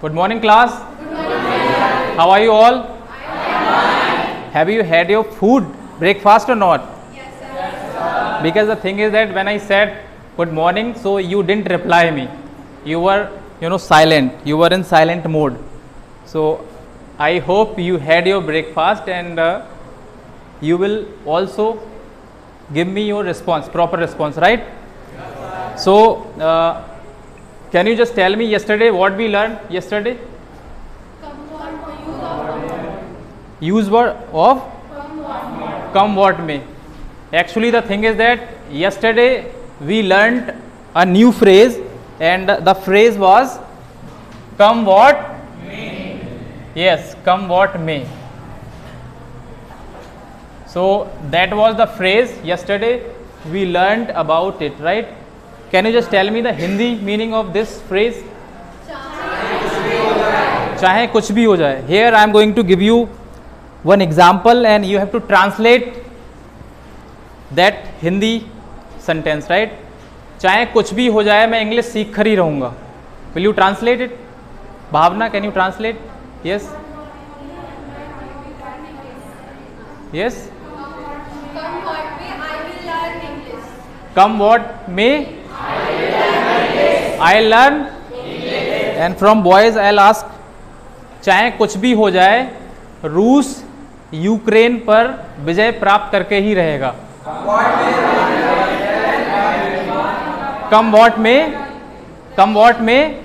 Good morning, class. Good morning. How are you all? Have you had your food, breakfast or not? Yes, sir. Because the thing is that when I said good morning, so you didn't reply me. You were, silent. You were in silent mode. So I hope you had your breakfast and you will also give me your response, proper response, right? Yes, so can you just tell me yesterday what we learned yesterday? Use word of come what may. Actually the thing is that yesterday we learned a new phrase and the phrase was come what may. Yes, come what may. So that was the phrase yesterday we learned about it, right? Can you just tell me the Hindi meaning of this phrase? चाहे कुछ भी हो जाए. Here I am going to give you one example and you have to translate that Hindi sentence, right? चाहे कुछ भी हो जाए मैं इंग्लिश सीख कर ही रहूँगा. Will you translate it? Bhavna, can you translate? Yes. Yes. Come what may, I will learn English. Come what may, I learn English. And from boys I'll ask, चाहे कुछ भी हो जाए रूस यूक्रेन पर विजय प्राप्त करके ही रहेगा. Come what may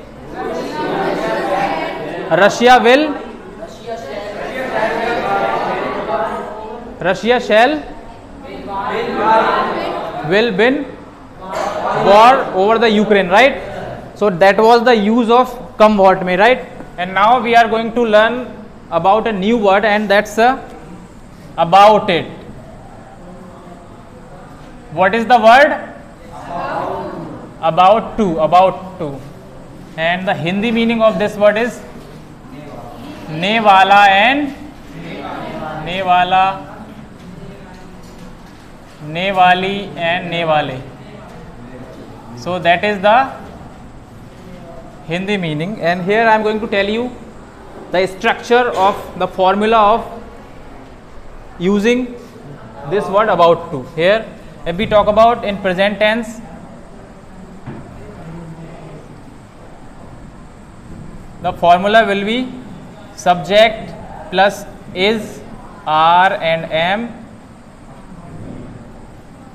Russia shall will win war over the Ukraine, right? So that was the use of come what may, right? And now we are going to learn about a new word and that's about it. What is the word? About to. And the Hindi meaning of this word is ne wala and ne wala, ne wali and ne wale. So that is the Hindi meaning, and here I am going to tell you the structure of the formula of using this word about to. Here if we talk about in present tense, the formula will be subject plus is, are and am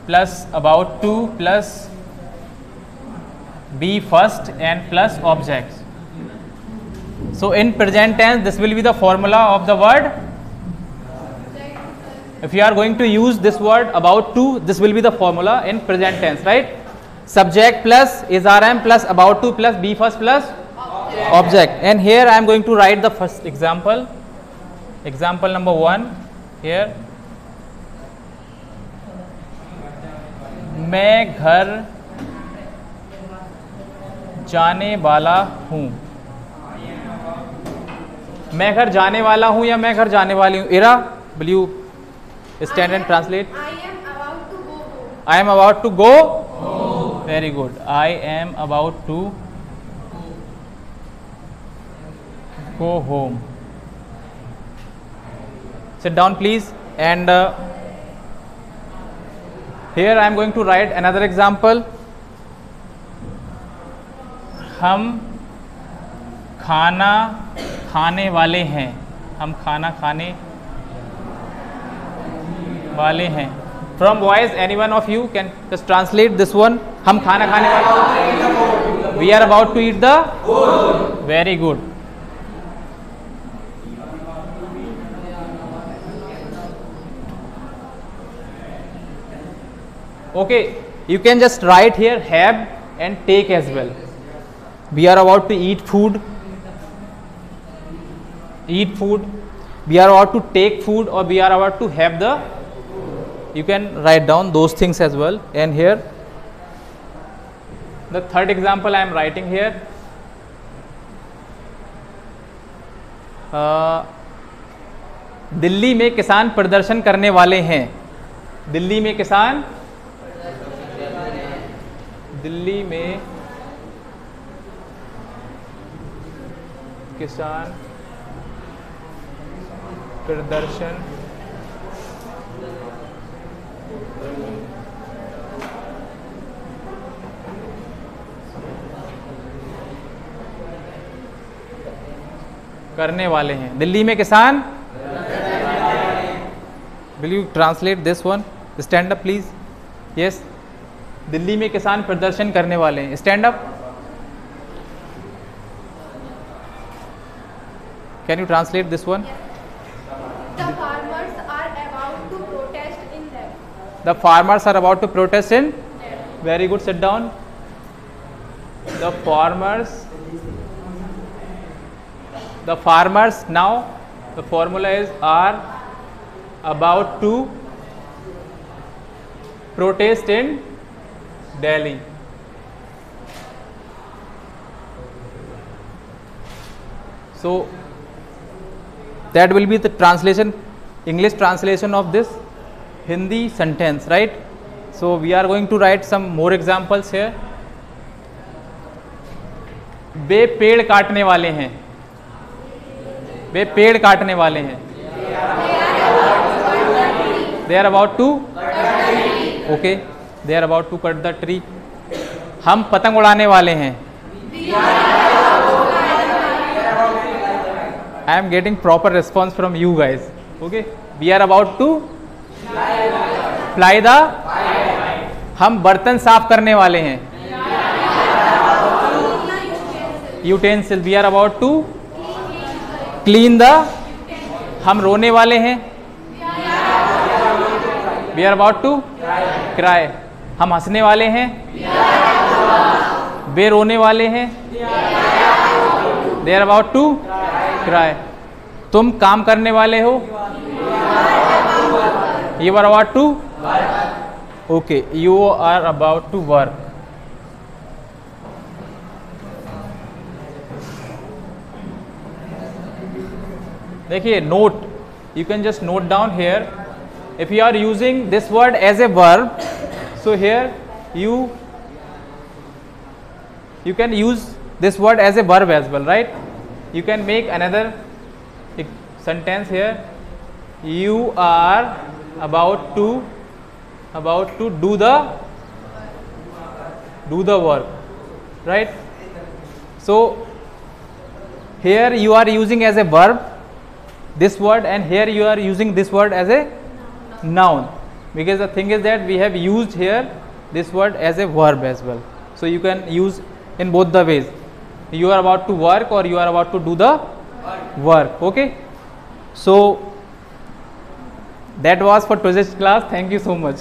plus about to plus be first and plus objects. So in present tense this will be the formula of the word. If you are going to use this word about to, this will be the formula in present tense, right? Subject plus is, are, am plus about to plus be first plus object. And here I am going to write the first example. Example number 1 here. मैं घर जाने वाला हूँ. मैं घर जाने वाला हूँ या मैं घर जाने वाली हूँ? Ira, will you stand and translate? I am about to go home. I am about to go home. Very good. I am about to go home. Sit down please. And here I am going to write another example. हम खाना खाने वाले हैं. हम खाना खाने वाले हैं. From boys, any one of you can just translate this one. हम खाना खाने वाले. We are about to eat the food. Very good. Okay, you can just write here have and take as well. We are about to eat food. Eat food. We are about to take food or we are about to have the. You can write down those things as well. And here the third example I am writing here. Delhi में किसान प्रदर्शन करने वाले हैं. दिल्ली में किसान दिल्ली में किसान प्रदर्शन करने वाले हैं। दिल्ली में किसान, will you translate this one? Stand up please. Yes, Delhi में किसान प्रदर्शन करने वाले हैं। Stand up. Can you translate this one? The farmers are about to protest in them. The farmers are about to protest in. Very good. Sit down. The farmers now. The formula is are about to protest in Delhi. So that will be the translation, English translation of this Hindi sentence, right? So we are going to write some more examples here. वे पेड़ काटने वाले हैं। वे पेड़ काटने वाले हैं। They are about to. Okay. They are about to cut the tree. हम पतंग उड़ाने वाले हैं। I am getting proper response from you guys. Okay. We are about to fly the. हम बर्तन साफ करने वाले हैं। Utensil. We are about to clean the. हम रोने वाले हैं। We are about to cry. हम हंसने वाले हैं। वे रोने वाले हैं। They are about to cry. तुम काम करने वाले हो। You are about to. Okay, you are about to work. देखिए note, you can just note down here. If you are using this word as a verb, so here you can use this word as a verb as well, right? You can make another sentence here. You are about to do the work, right? So here you are using as a verb this word, and here you are using this word as a noun, because the thing is that we have used here this word as a verb as well. So you can use in both the ways. You are about to work or you are about to do the work. Okay. So that was for today's class. Thank you so much.